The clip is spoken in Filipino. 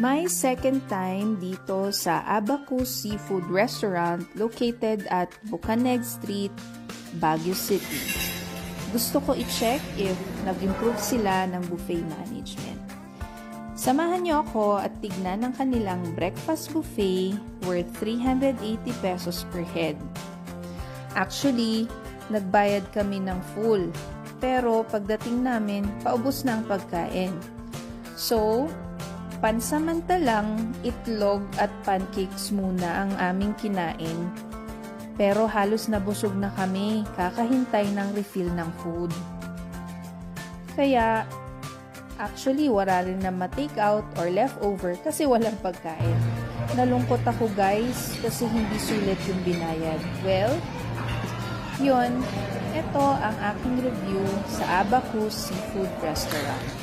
My second time dito sa Abacus Seafood Restaurant located at Bucaneg Street, Baguio City. Gusto ko i-check if nag-improve sila ng buffet management. Samahan niyo ako at tignan ang kanilang breakfast buffet worth 380 pesos per head. Actually, nagbayad kami ng full, pero pagdating namin, paubos na ang pagkain. So, pansamantalang itlog at pancakes muna ang aming kinain. Pero halos nabusog na kami kakahintay ng refill ng food. Kaya, actually wala rin na ma-take out or leftover kasi walang pagkain. Nalungkot ako guys kasi hindi sulit yung binayad. Well, yun. Ito ang aking review sa Abacus Seafood Restaurant.